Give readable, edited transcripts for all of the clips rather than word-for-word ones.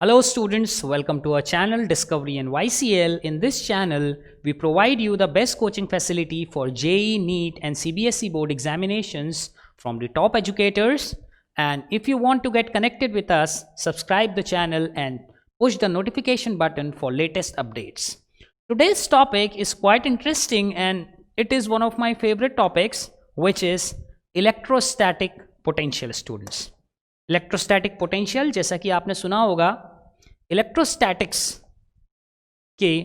Hello students, welcome to our channel Discovery and YCL. In this channel, we provide you the best coaching facility for JEE, NEET and CBSE board examinations from the top educators. And if you want to get connected with us, subscribe the channel and push the notification button for latest updates. Today's topic is quite interesting and it is one of my favorite topics, which is electrostatic potential students. Electrostatic potential, जैसा कि आपने सुना होगा, electrostatics के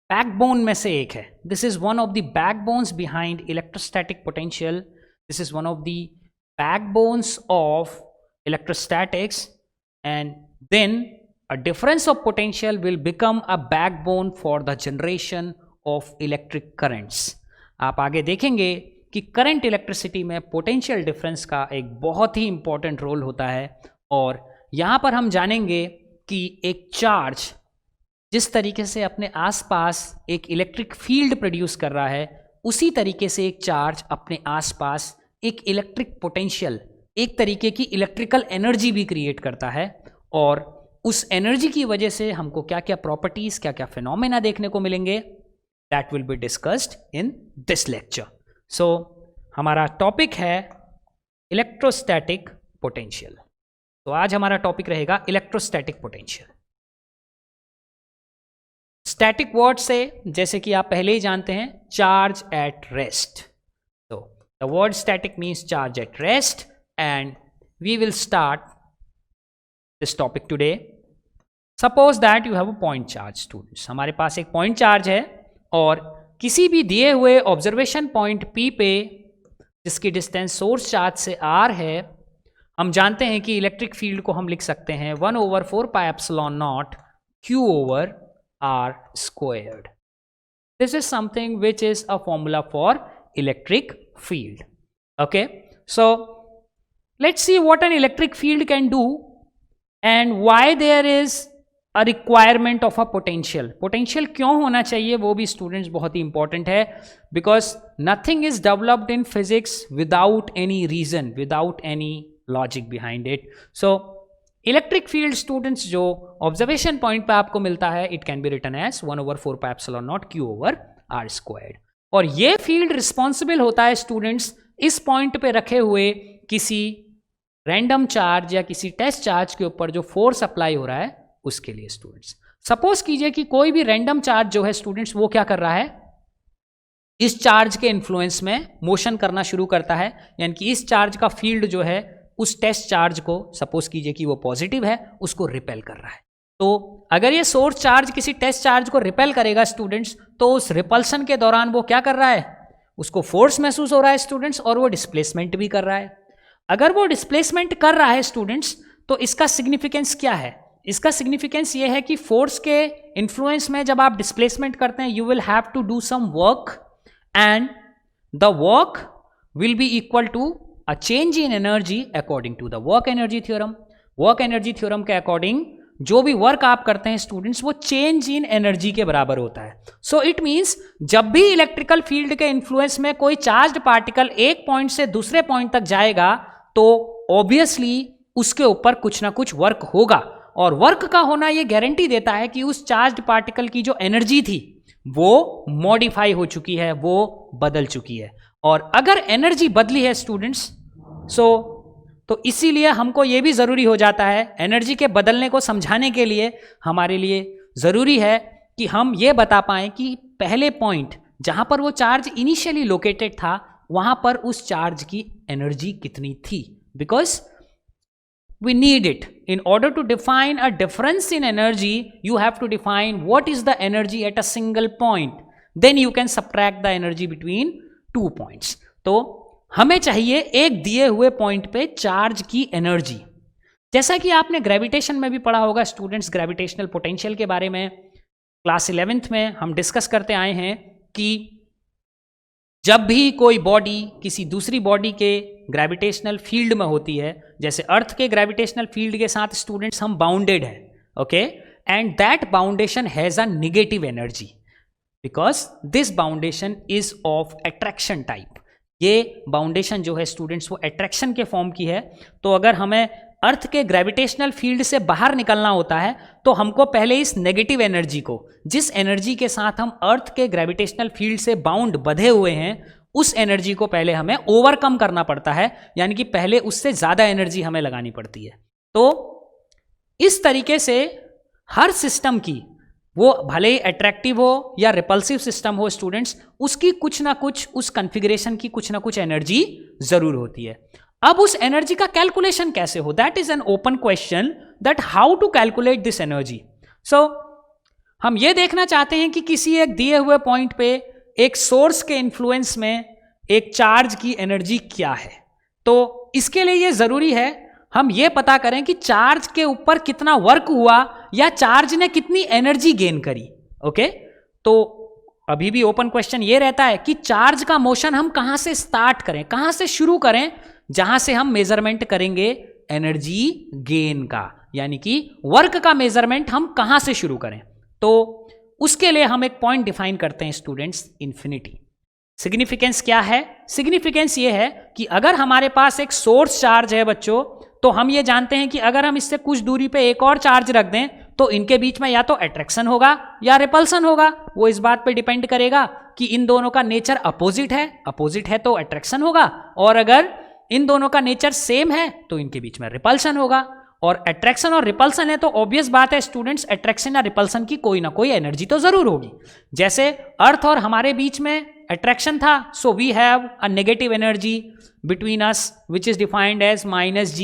backbone में से एक है. This is one of the backbones behind electrostatic potential. This is one of the backbones of electrostatics and then a difference of potential will become a backbone for the generation of electric currents. आप आगे देखेंगे कि current electricity में potential difference का एक बहुत ही important role होता है. और यहाँ पर हम जानेंगे कि एक चार्ज जिस तरीके से अपने आसपास एक इलेक्ट्रिक फील्ड प्रोड्यूस कर रहा है, उसी तरीके से एक चार्ज अपने आसपास एक इलेक्ट्रिक पोटेंशियल, एक तरीके की इलेक्ट्रिकल एनर्जी भी क्रिएट करता है. और उस एनर्जी की वजह से हमको क्या क्या प्रॉपर्टीज, क्या क्या फिनोमेना देखने को मिलेंगे, that will be discussed in this lecture. So हमारा टॉपिक है इलेक्ट्रोस्टैटिक पोटेंशियल. तो आज हमारा टॉपिक रहेगा इलेक्ट्रोस्टैटिक पोटेंशियल. स्टैटिक वर्ड से, जैसे कि आप पहले ही जानते हैं, चार्ज एट रेस्ट. तो the word static means charge at rest and we will start this topic today. Suppose that you have a point charge students. हमारे पास एक पॉइंट चार्ज है और किसी भी दिए हुए ऑब्जर्वेशन पॉइंट P पे, जिसकी डिस्टेंस सोर्स चार्ज से R है, हम जानते हैं कि इलेक्ट्रिक फील्ड को हम लिख सकते हैं 1/4πε0 Q/R². This is something which is a formula for electric field. Okay, so let's see what an electric field can do and why there is a requirement of a potential. Potential क्यों होना चाहिए वो भी students बहुत ही important है, because nothing is developed in physics without any reason, without any logic behind it. So electric field students जो observation point पे आपको मिलता है, it can be written as 1/4πε0 Q/R². और ये फील्ड रिस्पॉन्सिबल होता है स्टूडेंट्स इस पॉइंट पे रखे हुए किसी रैंडम चार्ज या किसी टेस्ट चार्ज के ऊपर जो फोर्स अप्लाई हो रहा है उसके लिए. स्टूडेंट्स सपोज कीजिए कि कोई भी रैंडम चार्ज जो है स्टूडेंट्स, वो क्या कर रहा है, इस चार्ज के इन्फ्लुएंस में मोशन करना शुरू करता है. यानी कि इस चार्ज का फील्ड जो है उस टेस्ट चार्ज को, सपोज कीजिए कि वो पॉजिटिव है, उसको रिपेल कर रहा है. तो अगर ये सोर्स चार्ज किसी टेस्ट चार्ज को रिपेल करेगा स्टूडेंट्स, तो उस रिपल्सन के दौरान वो क्या कर रहा है, उसको फोर्स महसूस हो रहा है स्टूडेंट्स, और वो डिस्प्लेसमेंट भी कर रहा है. अगर वो डिस्प्लेसमेंट कर रहा है स्टूडेंट्स, तो इसका सिग्निफिकेंस क्या है? इसका सिग्निफिकेंस ये है कि फोर्स के इन्फ्लुएंस में जब आप डिस्प्लेसमेंट करते हैं, you will have to do some work and the work will be equal to a change in energy according to the work energy theorem. Work energy theorem के अकॉर्डिंग जो भी work आप करते हैं स्टूडेंट्स, वो change in energy के बराबर होता है. सो इट मींस जब भी इलेक्ट्रिकल फील्ड के इन्फ्लुएंस में कोई चार्ज्ड पार्टिकल एक पॉइंट से दूसरे पॉइंट तक जाएगा, तो ऑब्वियसली उसके ऊपर कुछ ना कुछ वर्क होगा. और वर्क का होना यह गारंटी देता है कि उस चार्ज्ड पार्टिकल की जो एनर्जी थी वो मॉडिफाई हो चुकी है, वो बदल चुकी है. और अगर एनर्जी बदली है स्टूडेंट्स, तो इसीलिए हमको यह भी जरूरी हो जाता है, एनर्जी के बदलने को समझाने के लिए हमारे लिए जरूरी है कि हम ये बता पाएं कि पहले पॉइंट जहां पर वो चार्ज इनिशियली लोकेटेड था, वहां पर उस चार्ज की एनर्जी कितनी थी. Because we need it. In order to define a difference in energy, you have to define what is the energy at a single point. Then you can subtract the energy between two points. तो हमें चाहिए एक दिए हुए point पे charge की energy. जैसा कि आपने ग्रेविटेशन में भी पढ़ा होगा स्टूडेंट्स, ग्रेविटेशनल पोटेंशियल के बारे में क्लास 11th में हम डिस्कस करते आए हैं कि जब भी कोई बॉडी किसी दूसरी बॉडी के ग्रेविटेशनल फील्ड में होती है, जैसे अर्थ के ग्रेविटेशनल फील्ड के साथ स्टूडेंट्स हम बाउंडेड हैं, okay, and that boundation has a negative energy because this boundation is of attraction type. ये बाउंडेशन जो है स्टूडेंट्स वो अट्रैक्शन के फॉर्म की है. तो अगर हमें अर्थ के ग्रेविटेशनल फील्ड से बाहर निकलना होता है तो हमको पहले इस नेगेटिव एनर्जी को, जिस एनर्जी के साथ हम अर्थ के ग्रेविटेशनल फील्ड से बाउंड बंधे हुए हैं, उस एनर्जी को पहले हमें ओवरकम करना पड़ता है, यानी कि पहले उससे ज्यादा एनर्जी हमें लगानी पड़ती है। तो इस तरीके से हर सिस्टम की, वो भले ही अट्रैक्टिव हो या रिपल्सिव सिस्टम हो स्टूडेंट्स, उसकी कुछ ना कुछ, उस कॉन्फ़िगरेशन की कुछ ना कुछ एनर्जी जरूर होती है। अब उस एनर्जी का कैलकुलेशन कैसे हो, that is an open question, that how to calculate this energy. So हम ये देखना चाहते हैं कि किसी एक दिए हुए पॉइंट पे एक सोर्स के इन्फ्लुएंस में एक चार्ज की एनर्जी क्या है। तो इसके लिए ये जरूरी है हम ये पता करें कि चार्ज के ऊपर कितना वर्क हुआ या चार्ज ने कितनी एनर्जी गेन करी। ओके, तो अभी भी ओपन क्वेश्चन ये रहता है कि चार्ज का मोशन हम कहां से स्टार्ट करें, कहां से शुरू करें, जहां से हम मेजरमेंट करेंगे एनर्जी गेन का, यानी कि वर्क का मेजरमेंट हम कहां से शुरू करें। तो उसके लिए हम एक पॉइंट डिफाइन करते हैं स्टूडेंट्स, इंफिनिटी। सिग्निफिकेंस क्या है? सिग्निफिकेंस ये है कि अगर हमारे पास एक सोर्स चार्ज है बच्चों, तो हम ये जानते हैं कि अगर हम इससे कुछ दूरी पे एक और चार्ज रख दें तो इनके बीच में या तो अट्रैक्शन होगा या रिपल्सन होगा। वो इस बात पे डिपेंड करेगा कि इन दोनों का नेचर अपोजिट है तो अट्रैक्शन होगा, और अगर इन दोनों का नेचर सेम है तो इनके बीच में रिपल्सन होगा। और अट्रैक्शन और रिपल्सन है तो ऑब्वियस बात है स्टूडेंट्स, अट्रैक्शन या रिपल्सन की कोई ना कोई एनर्जी तो जरूर होगी। जैसे अर्थ और हमारे बीच में अट्रैक्शन था, so we have a negative energy between us which is defined as -g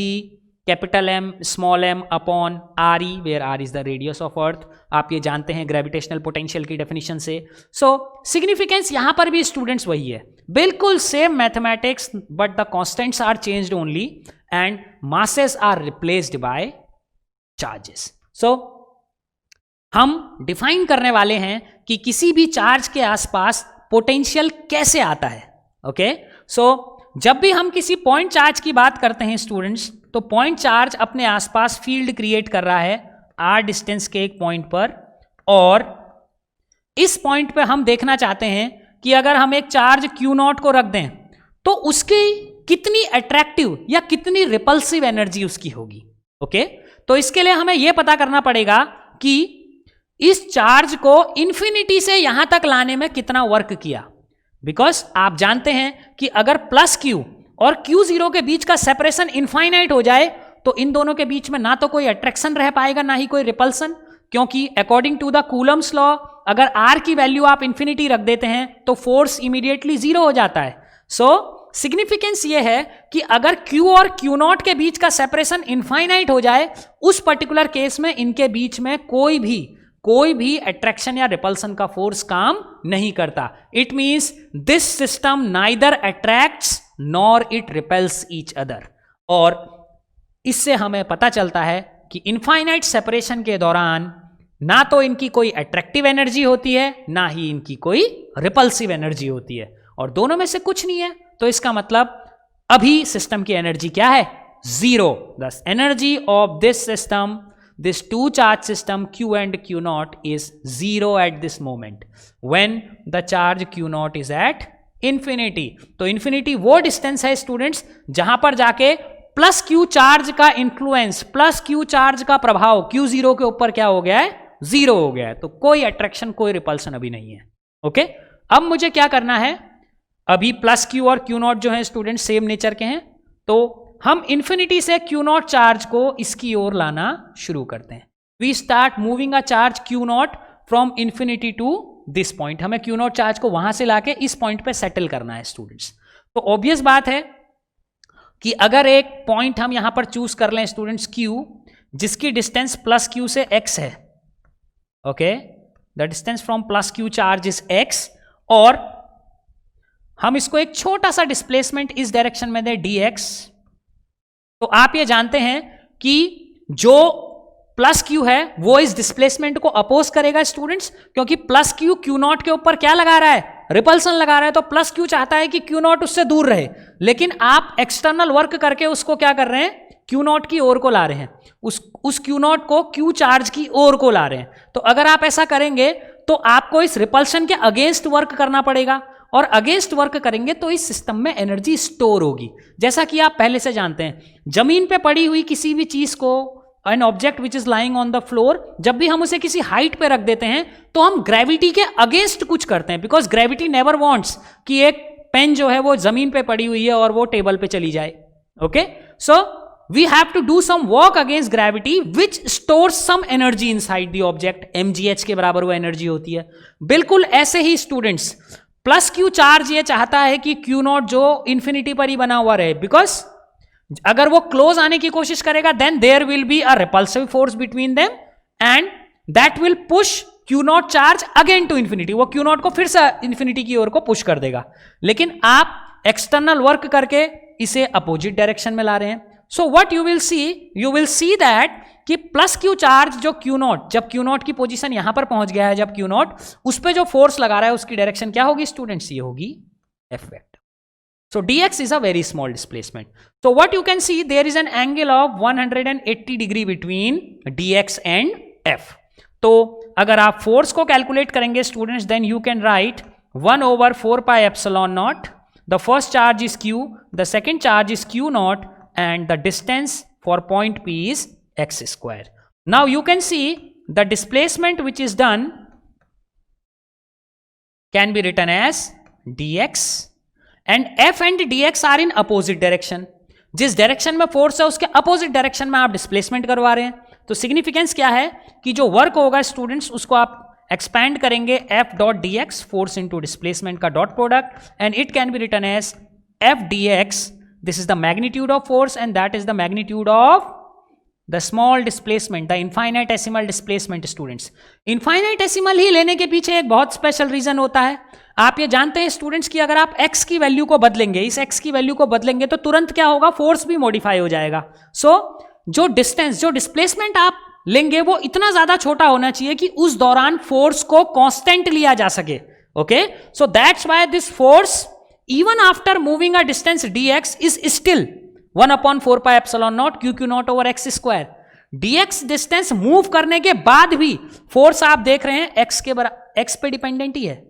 capital M small m upon RE, where R is the radius of earth. आप ये जानते हैं ग्रेविटेशनल पोटेंशियल की डेफिनेशन से। सो सिग्निफिकेंस यहां पर भी स्टूडेंट्स वही है, बिल्कुल same mathematics, but the constants are changed only and masses are replaced by charges. So हम डिफाइन करने वाले हैं कि किसी भी चार्ज के आसपास पोटेंशियल कैसे आता है। ओके, सो जब भी हम किसी पॉइंट चार्ज की बात करते हैं स्टूडेंट्स, तो पॉइंट चार्ज अपने आसपास फील्ड क्रिएट कर रहा है r डिस्टेंस के एक पॉइंट पर, और इस पॉइंट पे हम देखना चाहते हैं कि अगर हम एक चार्ज Q0 को रख दें तो उसकी कितनी अट्रैक्टिव या कितनी रिपल्सिव एनर्जी उसकी होगी। ओके, तो इसके लिए हमें यह पता करना पड़ेगा कि इस चार्ज को इंफिनिटी से यहां तक लाने में कितना वर्क किया। बिकॉज आप जानते हैं कि अगर +Q और Q0 के बीच का सेपरेशन इनफाइनाइट हो जाए तो इन दोनों के बीच में ना तो कोई अट्रैक्शन रह पाएगा ना ही कोई रिपल्सन, क्योंकि according to the Coulomb's law अगर R की वैल्यू आप इंफिनिटी रख देते हैं तो फोर्स इमीडिएटली 0 हो जाता है। सो सिग्निफिकेंस ये है कि अगर Q और Q0 के बीच का सेपरेशन इनफाइनाइट हो जाए, उस पर्टिकुलर केस में इनके बीच में कोई भी अट्रैक्शन या रिपल्सन का फोर्स काम नहीं करता। It means this system neither attracts nor it repels each other. और इससे हमें पता चलता है कि इनफाइनाइट सेपरेशन के दौरान ना तो इनकी कोई अट्रैक्टिव एनर्जी होती है, ना ही इनकी कोई रिपल्सिव एनर्जी होती है, और दोनों में से कुछ नहीं है। तो इसका मतलब अभी सिस्टम की एनर्जी क्या है? 0। Thus energy of this system, this two charge system Q and Q0 is 0 at this moment when the charge Q0 is at infinity. तो infinity वो डिस्टेंस है स्टूडेंट्स जहां पर जाके +Q चार्ज का इंफ्लुएंस, +Q चार्ज का प्रभाव Q0 के ऊपर क्या हो गया है? 0 हो गया है। तो कोई अट्रैक्शन, कोई रिपल्सन अभी नहीं है। ओके, अब मुझे क्या करना है? अभी +Q और Q0 जो है स्टूडेंट सेम नेचर के हैं, तो हम इंफिनिटी से Q0 चार्ज को इसकी ओर लाना शुरू करते हैं। We start moving a charge Q0 from infinity to this point. हमें Q0 चार्ज को वहां से लाके इस पॉइंट पे सेटल करना है स्टूडेंट्स। तो ऑब्वियस बात है कि अगर एक पॉइंट हम यहां पर चूज कर लें स्टूडेंट्स Q, जिसकी डिस्टेंस +Q से x है। Okay, the distance from +Q charge is x, और हम इसको एक छोटा सा डिस्प्लेसमेंट इस डायरेक्शन में दें dx, तो आप ये जानते हैं कि जो +Q है वो इस डिस्प्लेसमेंट को अपोज करेगा स्टूडेंट्स, क्योंकि +Q Q0 के ऊपर क्या लगा रहा है? रिपल्सन लगा रहा है। तो +Q चाहता है कि Q0 उससे दूर रहे, लेकिन आप एक्सटर्नल वर्क करके उसको क्या कर रहे हैं? Q0 की ओर को ला रहे हैं, उस Q0 को Q चार्ज की ओर को ला रहे हैं। तो अगर आप ऐसा करेंगे तो आपको इस रिपल्शन के अगेंस्ट वर्क करना पड़ेगा, और अगेंस्ट वर्क करेंगे तो इस सिस्टम में एनर्जी स्टोर होगी। जैसा कि आप पहले से जानते हैं, जमीन पे पड़ी हुई किसी भी चीज को, an object which is lying on the floor, जब भी हम उसे किसी हाइट पे रख देते हैं तो हम ग्रेविटी के अगेंस्ट कुछ करते हैं, बिकॉज ग्रेविटी नेवर वांट्स कि एक पेन जो है वो जमीन पे पड़ी हुई है और वो टेबल पे चली जाए। Okay, so we have to do some work against gravity which stores some energy inside the object. mgh के बराबर वो एनर्जी होती है। बिल्कुल ऐसे ही स्टूडेंट्स, प्लस क्यू चार्ज ये चाहता है कि क्यू नॉट जो इंफिनिटी पर ही बना हुआ रहे, बिकॉज अगर वो क्लोज आने की कोशिश करेगा then there will be a repulsive force between them and that will push Q naught charge again to infinity. वो क्यू नॉट को फिर से इंफिनिटी की ओर को पुश कर देगा। लेकिन आप एक्सटर्नल वर्क करके इसे अपोजिट डायरेक्शन में ला रहे हैं। So what you will see that कि प्लस क्यू चार्ज जो क्यू नॉट, जब क्यू नॉट की पोजीशन यहां पर पहुंच गया है, जब क्यू नॉट उस पर जो फोर्स लगा रहा है उसकी डायरेक्शन क्या होगी स्टूडेंट्स, ये होगी F vector. So dx is a very small displacement. So what you can see, there is an angle of 180 degree between dx and f. तो अगर आप फोर्स को कैलकुलेट करेंगे students, then you can write 1 over 4 pi epsilon naught. The first charge is q, the second charge is q naught, and the distance for point p is x square. Now you can see the displacement which is done can be written as dx. And F and dx are in opposite direction. जिस direction में force है उसके opposite direction में आप displacement करवा रहे हैं। तो सिग्निफिकेंस क्या है कि जो वर्क होगा स्टूडेंट्स उसको आप एक्सपैंड करेंगे F dot D X, force into displacement का dot product, and it can be written as F D X. This is the magnitude of force and that is the magnitude of the small displacement, the infinitesimal displacement. Students, infinitesimal ही लेने के पीछे एक बहुत special reason होता है। आप ये जानते हैं स्टूडेंट्स कि अगर आप x की वैल्यू को बदलेंगे, इस x की वैल्यू को बदलेंगे तो तुरंत क्या होगा, फोर्स भी मॉडिफाई हो जाएगा। सो जो डिस्टेंस, जो डिस्प्लेसमेंट आप लेंगे वो इतना ज्यादा छोटा होना चाहिए कि उस दौरान फोर्स को कांस्टेंट लिया जा सके। Okay, so that's why this force even after moving a distance dx is still 1/4 pi epsilon naught q naught over x square। dx distance move करने के बाद भी फोर्स आप देख रहे हैं x पे डिपेंडेंट ही है,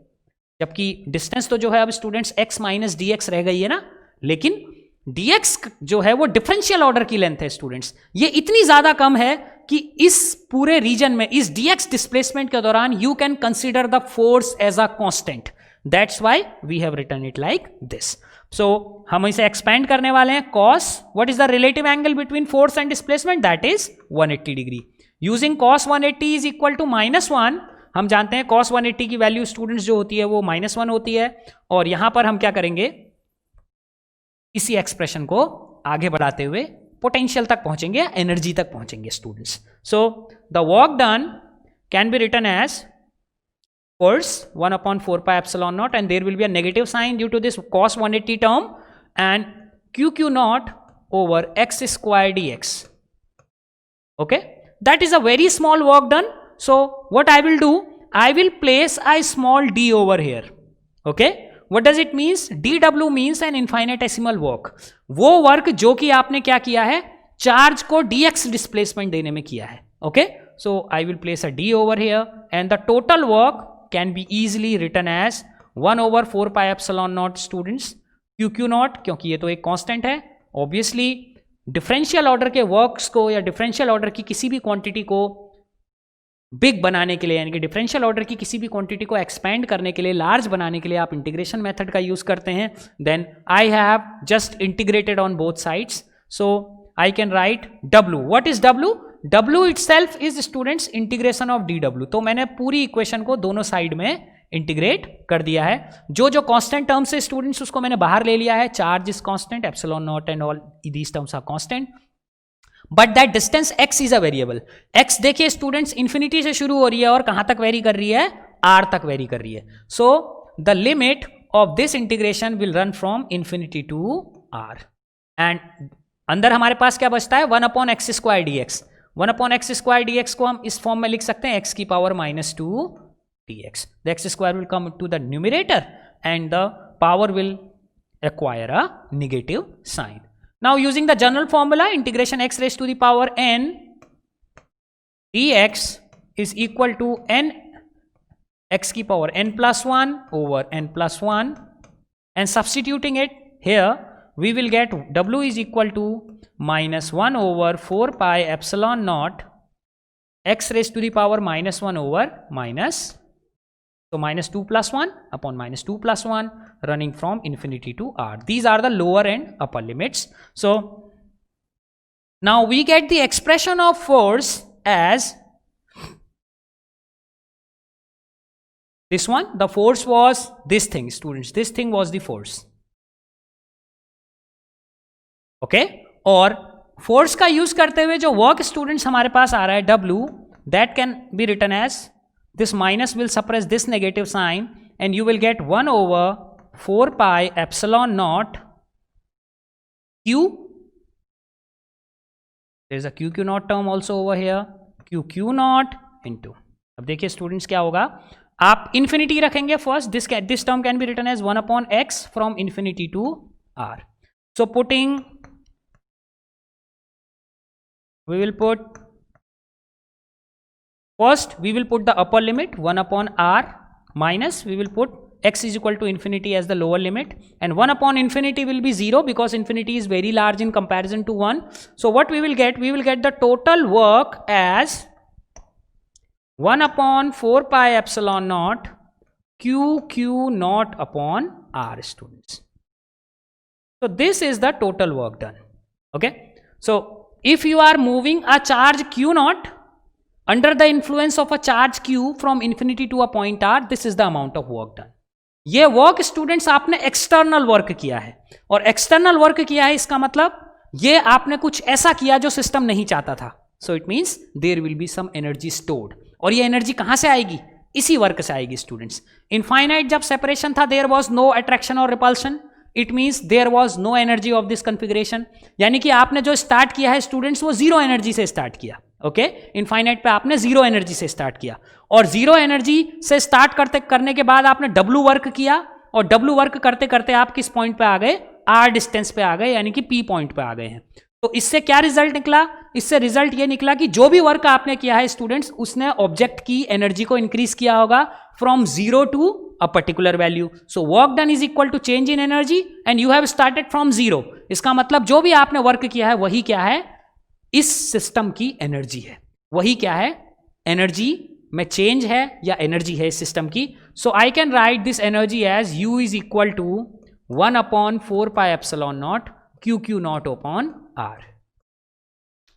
जबकि डिस्टेंस तो जो है अब students x minus D x रह गई है ना, लेकिन dx जो है वो डिफरेंशियल ऑर्डर की लेंथ है स्टूडेंट्स। ये इतनी ज्यादा कम है कि इस पूरे रीजन में, इस dx डिस्प्लेसमेंट के दौरान you can consider the force as a constant. That's why we have written it like this. So हम इसे एक्सपेंड करने वाले हैं cos, what is the relative angle between force and displacement, that is 180 degree. Using cos 180 is equal to -1। हम जानते हैं cos 180 की value students जो होती है वो -1 होती है, और यहां पर हम क्या करेंगे, इसी एक्सप्रेशन को आगे बढ़ाते हुए पोटेंशियल तक पहुंचेंगे, एनर्जी तक पहुंचेंगे students. So the work done can be written as force 1/4 pi epsilon naught, and there will be a negative sign due to this cos 180 term, and q naught over x square dx. Okay, that is a very small work done. So what I will do, I will place a small d over here. Okay, what does it means? dw means an infinitesimal work. वो work जो कि आपने क्या किया है, charge को dx displacement देने में किया है। Okay, so I will place a d over here, and the total work can be easily written as 1/4 pi epsilon naught students q naught, क्योंकि ये तो एक कांस्टेंट है। ऑब्वियसली डिफरेंशियल ऑर्डर के वर्क्स को या डिफरेंशियल ऑर्डर की किसी भी क्वांटिटी को बिग बनाने के लिए, यानी कि डिफरेंशियल ऑर्डर की किसी भी क्वांटिटी को एक्सपेंड करने के लिए, लार्ज बनाने के लिए आप इंटीग्रेशन मेथड का यूज करते हैं। Then I have just integrated on both sides, so I can write w। What is w? W itself is students integration of dw। तो मैंने पूरी इक्वेशन को दोनों साइड में इंटीग्रेट कर दिया है। जो जो कांस्टेंट टर्म्स है स्टूडेंट्स उसको मैंने बाहर ले लिया है। Charge is constant, epsilon naught and all these terms are constant, but that distance x is a variable. x देखिए स्टूडेंट्स इन्फिनिटी से शुरू हो रही है और कहां तक वेरी कर रही है, r तक वेरी कर रही है। So the limit of this integration will run from infinity to r, एंड अंदर हमारे पास क्या बचता है, 1/x square dx। 1/x square dx को हम इस फॉर्म में लिख सकते हैं x की power -2 dx। The x square will come to the numerator and the power will acquire a negative sign. Now using the general formula, integration x raised to the power n dx is equal to n x की power n+1 over n+1 and substituting it here, we will get W is equal to minus 1 over 4 pi epsilon naught x raised to the power minus 1 over minus, so minus 2 plus 1 upon minus 2 plus 1 running from infinity to r. These are the lower and upper limits. So now we get the expression of force as this one. The force was this thing, students. This thing was the force. Okay? और force का use करते हुए जो work students हमारे पास आ रहा है W, that can be written as this minus will suppress this negative sign and you will get 1 over 4 pi epsilon naught Q. There is a QQ naught term also over here. QQ naught into. अब देखिए students क्या होगा, आप infinity रखेंगे first. This term can be written as 1 upon x from infinity to r. So putting, we will put first, we will put the upper limit 1 upon r minus, we will put x is equal to infinity as the lower limit, and 1 upon infinity will be 0 because infinity is very large in comparison to 1. So what we will get the total work as 1 upon 4 pi epsilon naught QQ naught upon r, students. So this is the total work done. Okay. So if you are moving a charge Q naught under the influence of a charge Q from infinity to a point r, this is the amount of work done. ये work students आपने external work किया है, और external work किया है इसका मतलब ये आपने कुछ ऐसा किया जो सिस्टम नहीं चाहता था. So it means there will be some energy stored, और ये एनर्जी कहां से आएगी, इसी वर्क से आएगी स्टूडेंट्स. इनफाइनाइट जब सेपरेशन था देयर वाज नो अट्रैक्शन और repulsion, it means there was no energy of this configuration. यानी कि आपने जो स्टार्ट किया है स्टूडेंट्स वो जीरो एनर्जी से स्टार्ट किया. ओके, इनफाइनाइट पे आपने जीरो एनर्जी से स्टार्ट किया, और जीरो एनर्जी से स्टार्ट करने के बाद आपने डब्ल्यू वर्क किया, और डब्ल्यू वर्क करते करते आप किस पॉइंट पे आ गए, आर डिस्टेंस पे आ गए, यानी कि पी पॉइंट पे आ गए हैं. तो इससे क्या रिजल्ट निकला, इससे रिजल्ट ये निकला कि जो भी वर्क आपने किया है स्टूडेंट्स उसने ऑब्जेक्ट की एनर्जी को इंक्रीज किया होगा from zero to a particular value. So work done is equal to change in energy and you have started from zero. इसका मतलब जो भी आपने वर्क किया है वही क्या है, इस सिस्टम की एनर्जी है. वही क्या है, एनर्जी में चेंज है या एनर्जी है इस सिस्टम की. So I can write this energy as U is equal to 1 upon 4 pi epsilon naught QQ naught upon R.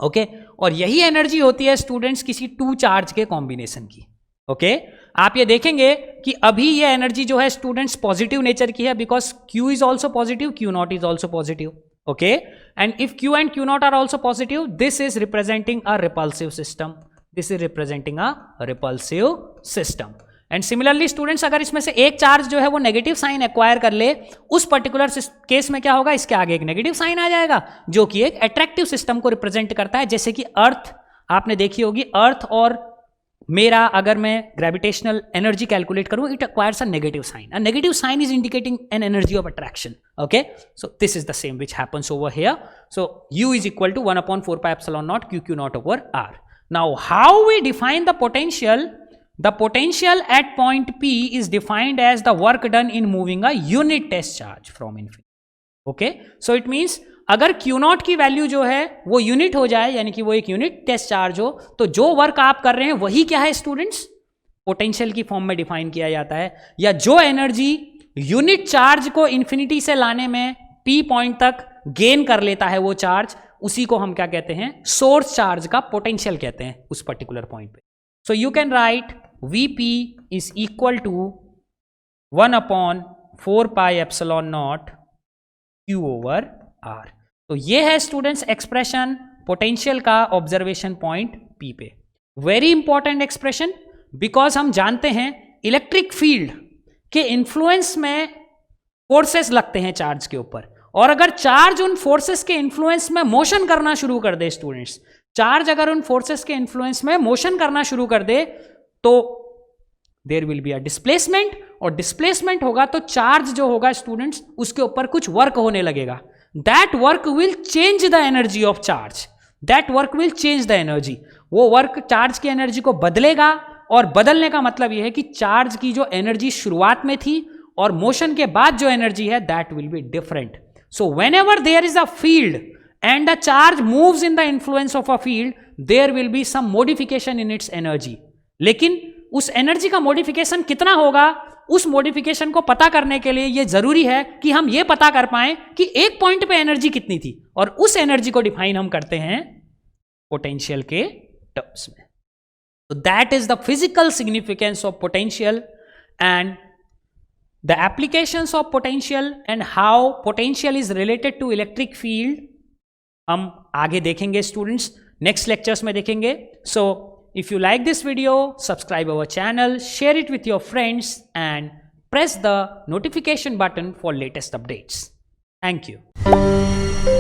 Okay, और यही एनर्जी होती है स्टूडेंट्स किसी टू चार्ज के कॉम्बिनेशन की. ओके, आप ये देखेंगे कि अभी ये एनर्जी जो है स्टूडेंट्स पॉजिटिव नेचर की है, because Q is also positive, Q not is also positive. Okay, and if Q and Q naught are also positive, this is representing a repulsive system. This is representing a repulsive system. And similarly students, अगर इसमें से एक charge जो है वो negative sign acquire कर ले, उस पर्टिकुलर केस में क्या होगा, इसके आगे एक नेगेटिव साइन आ जाएगा जो कि एक अट्रैक्टिव सिस्टम को रिप्रेजेंट करता है. जैसे कि अर्थ आपने देखी होगी, अर्थ और मेरा अगर मैं ग्रेविटेशनल एनर्जी कैलकुलेट करूं, it acquires a negative sign. A negative sign is indicating an energy of attraction. Okay, so this is the same which happens over here. So U is equal to 1 upon 4 pi epsilon naught QQ naught over R. Now how we define the potential? The potential at point P is defined as the work done in moving a unit test charge from infinity. Okay, so it means अगर Q not की value जो है वो unit हो जाए, यानी कि वो एक यूनिट टेस्ट चार्ज हो, तो जो वर्क आप कर रहे हैं वही क्या है स्टूडेंट्स, पोटेंशियल की फॉर्म में डिफाइन किया जाता है. या जो एनर्जी यूनिट चार्ज को इन्फिनिटी से लाने में P पॉइंट तक गेन कर लेता है वो चार्ज, उसी को हम क्या कहते हैं, सोर्स चार्ज का पोटेंशियल कहते हैं उस पर्टिकुलर पॉइंट पे. So you can write Vp is equal to 1 upon 4 pi epsilon naught Q over R. तो ये है स्टूडेंट्स एक्सप्रेशन पोटेंशियल का ऑब्जर्वेशन पॉइंट P पे. वेरी इंपॉर्टेंट एक्सप्रेशन, बिकॉज हम जानते हैं इलेक्ट्रिक फील्ड के इन्फ्लुएंस में फोर्सेस लगते हैं चार्ज के ऊपर, और अगर चार्ज उन फोर्सेस के इन्फ्लुएंस में मोशन करना शुरू कर दे स्टूडेंट्स, चार्ज अगर उन फोर्सेस के इन्फ्लुएंस में मोशन करना शुरू कर दे तो there will be a displacement, और डिस्प्लेसमेंट होगा तो चार्ज जो होगा स्टूडेंट्स उसके ऊपर कुछ वर्क होने लगेगा. That work will change the energy of charge. That work will change the energy. वो वर्क चार्ज की एनर्जी को बदलेगा, और बदलने का मतलब यह है कि चार्ज की जो एनर्जी शुरुआत में थी और मोशन के बाद जो एनर्जी है that will be different. So whenever there is a field and the charge moves in the influence of a field, there will be some modification in its energy. लेकिन उस energy का modification कितना होगा, उस modification को पता करने के लिए यह जरूरी है कि हम यह पता कर पाए कि एक पॉइंट पे एनर्जी कितनी थी, और उस एनर्जी को डिफाइन हम करते हैं पोटेंशियल के टर्म्स में. तो that is the physical significance of potential and the applications of potential and how potential is related to electric field हम आगे देखेंगे स्टूडेंट्स, नेक्स्ट लेक्चर्स में देखेंगे. So if you like this video, subscribe our channel, share it with your friends and press the notification button for latest updates. Thank you.